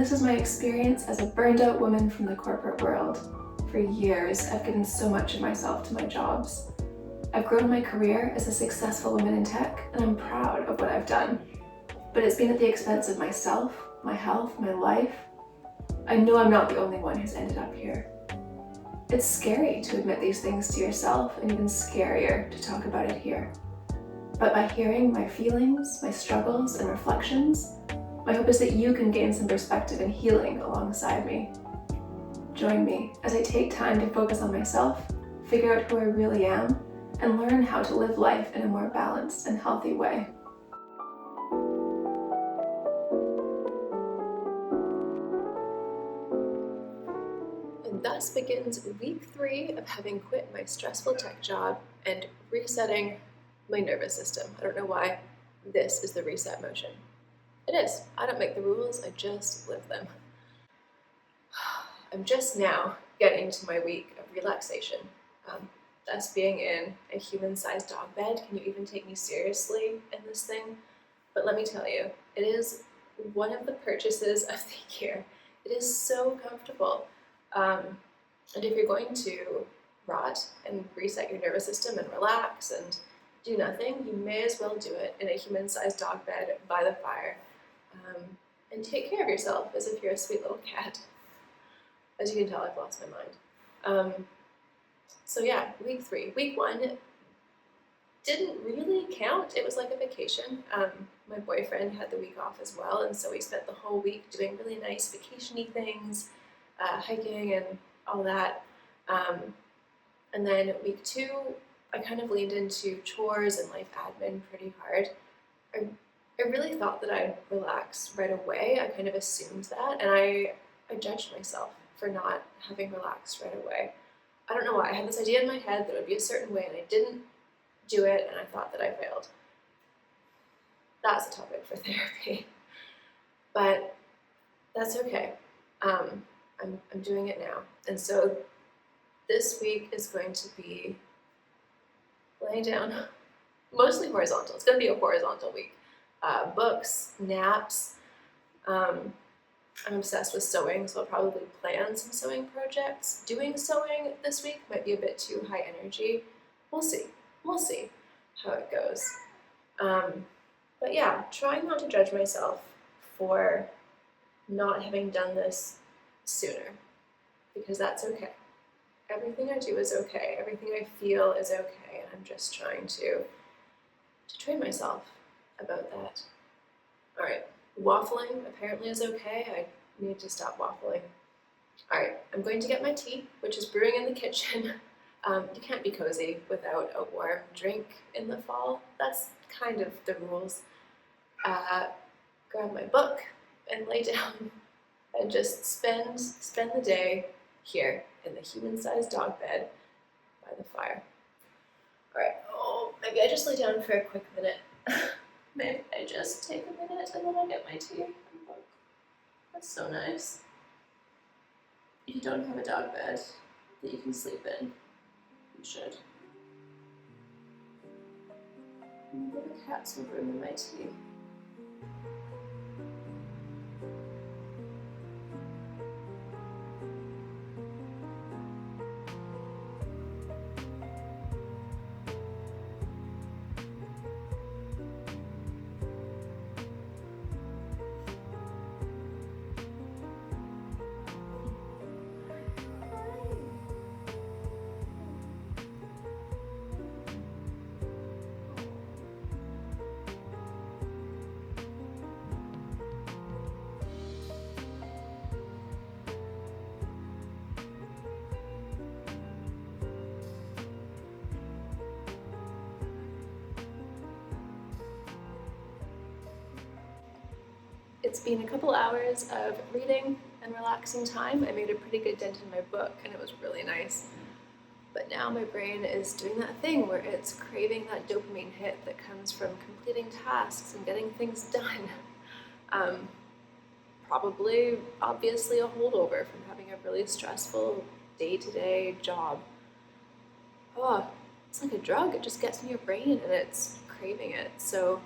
this is my experience as a burned out woman from the corporate world. For years, I've given so much of myself to my jobs. I've grown my career as a successful woman in tech, and I'm proud of what I've done. But it's been at the expense of myself, my health, my life. I know I'm not the only one who's ended up here. It's scary to admit these things to yourself, and even scarier to talk about it here. But by hearing my feelings, my struggles, and reflections, my hope is that you can gain some perspective and healing alongside me. Join me as I take time to focus on myself, figure out who I really am, and learn how to live life in a more balanced and healthy way. And thus begins week 3 of having quit my stressful tech job and resetting my nervous system. I don't know why this is the reset motion. It is. I don't make the rules, I just live them. I'm just now getting to my week of relaxation. That's being in a human-sized dog bed. Can you even take me seriously in this thing? But let me tell you, it is one of the purchases of the year. It is so comfortable. And if you're going to rot and reset your nervous system and relax and do nothing, you may as well do it in a human-sized dog bed by the fire. And take care of yourself as if you're a sweet little cat. As you can tell, I've lost my mind. So yeah, week 3. Week 1 didn't really count. It was like a vacation. My boyfriend had the week off as well, and so we spent the whole week doing really nice vacation-y things, hiking and all that. And then week 2, I kind of leaned into chores and life admin pretty hard. I really thought that I'd relax right away. I kind of assumed that, and I judged myself for not having relaxed right away. I don't know why. I had this idea in my head that it would be a certain way, and I didn't do it, and I thought that I failed. That's a topic for therapy. But that's okay. I'm doing it now. And so this week is going to be laying down, mostly horizontal. It's going to be a horizontal week. Books, naps. I'm obsessed with sewing, so I'll probably plan some sewing projects. Doing sewing this week might be a bit too high energy. We'll see how it goes. But yeah, trying not to judge myself for not having done this sooner, because that's okay. Everything I do is okay. Everything I feel is okay, and I'm just trying to train myself about that. All right, waffling apparently is okay. I need to stop waffling. All right, I'm going to get my tea, which is brewing in the kitchen. You can't be cozy without a warm drink in the fall. That's kind of the rules. Grab my book and lay down and just spend the day here in the human-sized dog bed by the fire. All right, maybe I just lay down for a quick minute. Maybe I just take a minute and then I get my tea and book. That's so nice. If you don't have a dog bed that you can sleep in, you should. Maybe the cats will bring me my tea. It's been a couple hours of reading and relaxing time. I made a pretty good dent in my book and it was really nice. But now my brain is doing that thing where it's craving that dopamine hit that comes from completing tasks and getting things done. Probably, obviously, a holdover from having a really stressful day-to-day job. Oh, it's like a drug. It just gets in your brain and it's craving it. So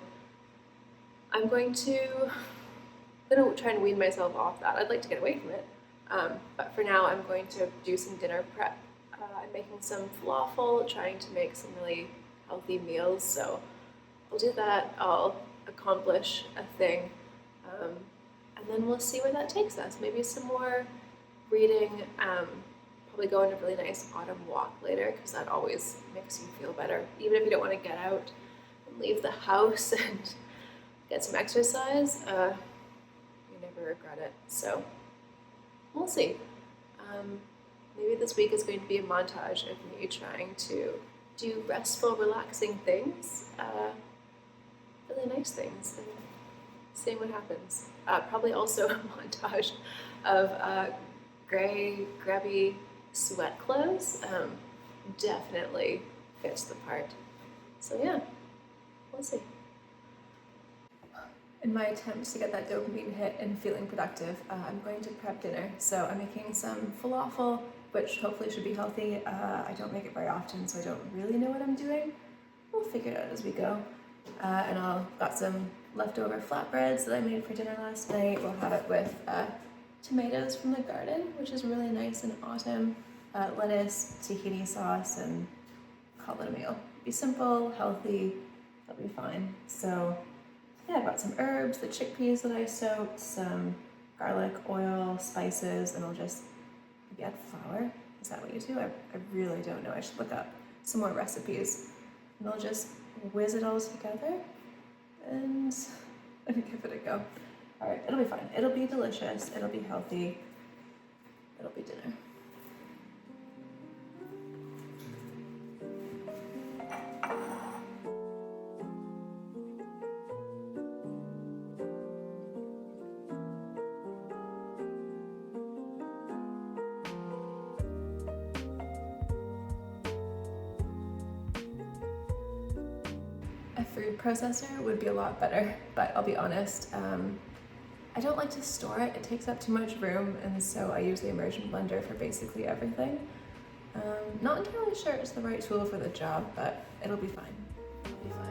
I'm going to gonna try and wean myself off that. I'd like to get away from it. But for now, I'm going to do some dinner prep. I'm making some falafel, trying to make some really healthy meals. So I'll do that. I'll accomplish a thing. And then we'll see where that takes us. Maybe some more reading. Probably go on a really nice autumn walk later because that always makes you feel better. Even if you don't want to get out and leave the house and get some exercise, you never regret it. So we'll see. Maybe this week is going to be a montage of me trying to do restful, relaxing things, really nice things, and seeing what happens. Probably also a montage of gray, grubby sweat clothes. Definitely fits the part. So yeah, we'll see. In my attempts to get that dopamine hit and feeling productive, I'm going to prep dinner. So I'm making some falafel, which hopefully should be healthy. I don't make it very often, so I don't really know what I'm doing. We'll figure it out as we go. And I've got some leftover flatbreads that I made for dinner last night. We'll have it with tomatoes from the garden, which is really nice in autumn, lettuce, tahini sauce, and call it a meal. Be simple, healthy, that'll be fine. So yeah, I've got some herbs, the chickpeas that I soaked, some garlic, oil, spices, and I'll just maybe add flour. Is that what you do? I really don't know. I should look up some more recipes. And I'll just whiz it all together and let me give it a go. All right, it'll be fine. It'll be delicious. It'll be healthy. It'll be dinner. A food processor would be a lot better, but I'll be honest, I don't like to store it. It takes up too much room, and so I use the immersion blender for basically everything. Not entirely sure it's the right tool for the job, but it'll be fine. It'll be fine.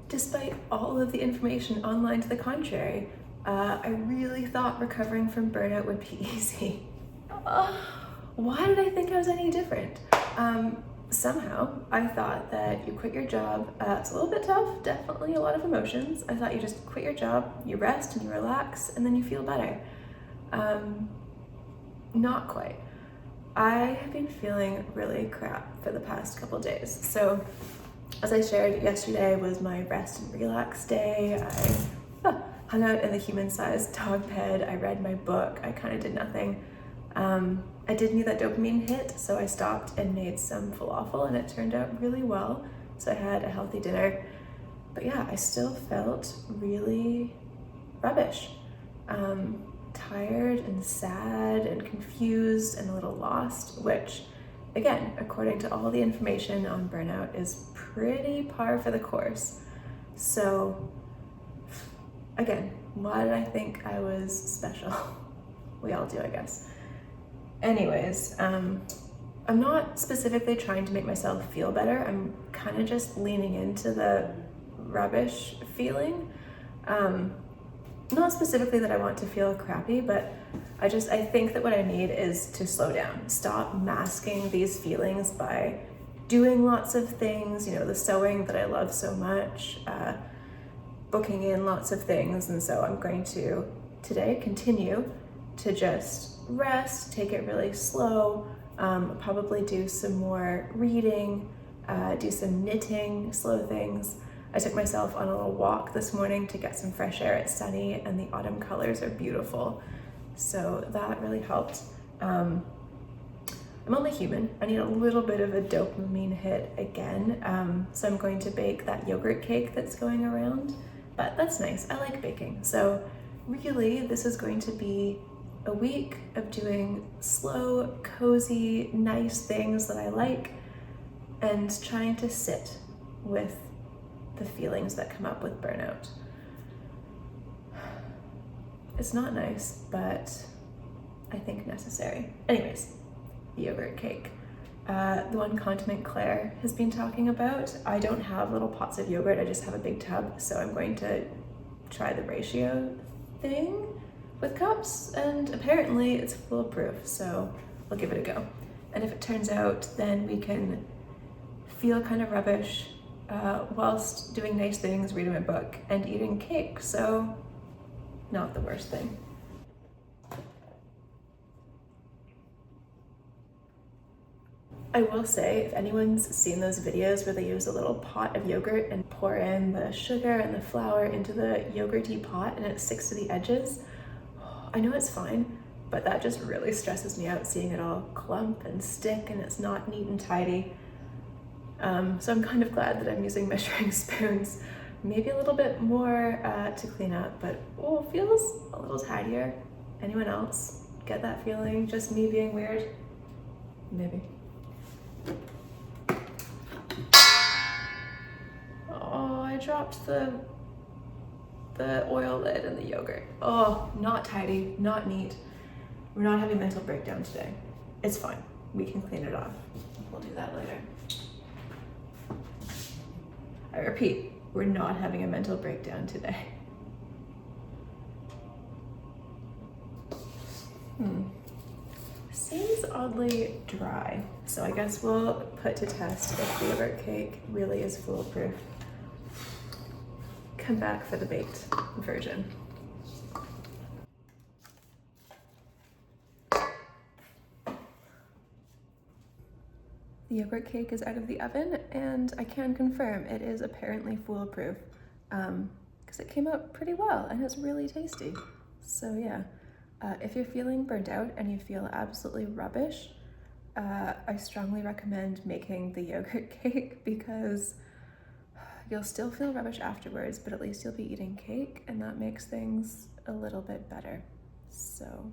Despite all of the information online to the contrary, I really thought recovering from burnout would be easy. Why did I think I was any different? Somehow, I thought that you quit your job. It's a little bit tough, definitely a lot of emotions. I thought you just quit your job, you rest and you relax, and then you feel better. Not quite. I have been feeling really crap for the past couple days. So, as I shared, yesterday was my rest and relax day. I hung out in the human-sized dog bed. I read my book. I kind of did nothing. I did need that dopamine hit, so I stopped and made some falafel, and it turned out really well. So I had a healthy dinner. But yeah, I still felt really rubbish. Tired and sad and confused and a little lost, which, again, according to all the information on burnout, is pretty par for the course. So, again, why did I think I was special? We all do, I guess. Anyways, I'm not specifically trying to make myself feel better. I'm kind of just leaning into the rubbish feeling. Not specifically that I want to feel crappy, but I think that what I need is to slow down, stop masking these feelings by doing lots of things, the sewing that I love so much, booking in lots of things. And so I'm going to today continue to just rest, take it really slow, probably do some more reading, do some knitting, slow things, I took myself on a little walk this morning to get some fresh air. It's sunny and the autumn colors are beautiful. So that really helped. I'm only human. I need a little bit of a dopamine hit again. So I'm going to bake that yogurt cake that's going around, but that's nice. I like baking. So really, this is going to be a week of doing slow, cozy, nice things that I like and trying to sit with the feelings that come up with burnout. It's not nice, but I think necessary. Anyways, yogurt cake. The one condiment Claire has been talking about. I don't have little pots of yogurt, I just have a big tub, so I'm going to try the ratio thing with cups, and apparently it's foolproof, so I'll give it a go. And if it turns out, then we can feel kind of rubbish whilst doing nice things, reading a book, and eating cake, so not the worst thing. I will say, if anyone's seen those videos where they use a little pot of yogurt and pour in the sugar and the flour into the yogurty pot and it sticks to the edges, I know it's fine, but that just really stresses me out seeing it all clump and stick and it's not neat and tidy. So I'm kind of glad that I'm using measuring spoons, maybe a little bit more to clean up, but it feels a little tidier. Anyone else get that feeling? Just me being weird? Maybe. Oh, I dropped the oil lid in the yogurt. Oh, not tidy, not neat. We're not having a mental breakdown today. It's fine. We can clean it off. We'll do that later. I repeat, we're not having a mental breakdown today. Seems oddly dry, so I guess we'll put to test if the yogurt cake really is foolproof. Come back for the baked version. The yogurt cake is out of the oven, and I can confirm it is apparently foolproof because it came out pretty well and it's really tasty. So yeah, if you're feeling burnt out and you feel absolutely rubbish, I strongly recommend making the yogurt cake because you'll still feel rubbish afterwards, but at least you'll be eating cake and that makes things a little bit better. So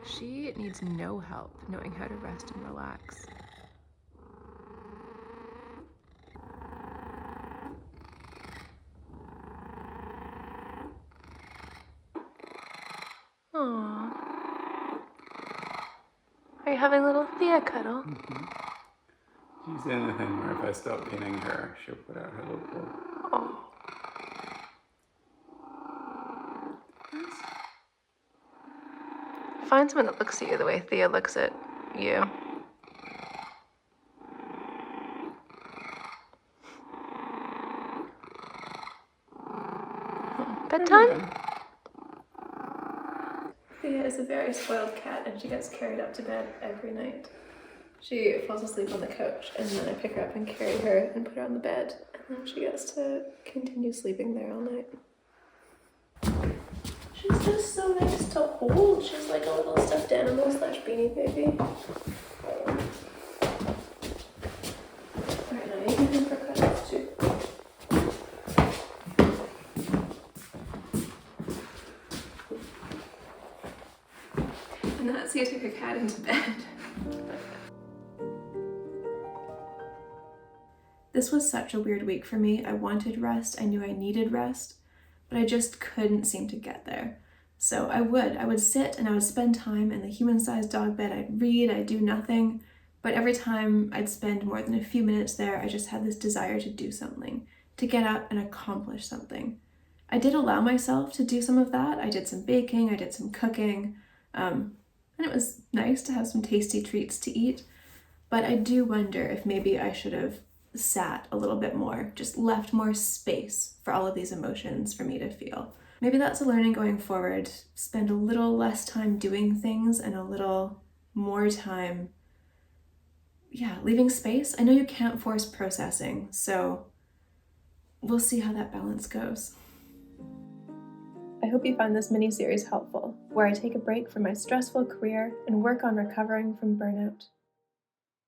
she needs no help knowing how to rest and relax. Aww. Are you having a little Thea cuddle? Mm-hmm. She's in the thing where if I stop cleaning her, she'll put out her little paw. Oh. Find someone that looks at you the way Thea looks at you. Bedtime? Thea is a very spoiled cat and she gets carried up to bed every night. She falls asleep on the couch and then I pick her up and carry her and put her on the bed and then she gets to continue sleeping there all night. She's just so nice to hold. She's like a little stuffed animal / beanie baby. Alright, now you can come for cuddles too. And that's how you take a cat into bed. This was such a weird week for me. I wanted rest, I knew I needed rest, but I just couldn't seem to get there. So I would sit and I would spend time in the human-sized dog bed. I'd read, I'd do nothing, but every time I'd spend more than a few minutes there, I just had this desire to do something, to get up and accomplish something. I did allow myself to do some of that. I did some baking, I did some cooking, and it was nice to have some tasty treats to eat, but I do wonder if maybe I should have sat a little bit more, just left more space for all of these emotions for me to feel. Maybe that's a learning going forward. Spend a little less time doing things and a little more time, leaving space. I know you can't force processing, so we'll see how that balance goes. I hope you find this mini-series helpful, where I take a break from my stressful career and work on recovering from burnout.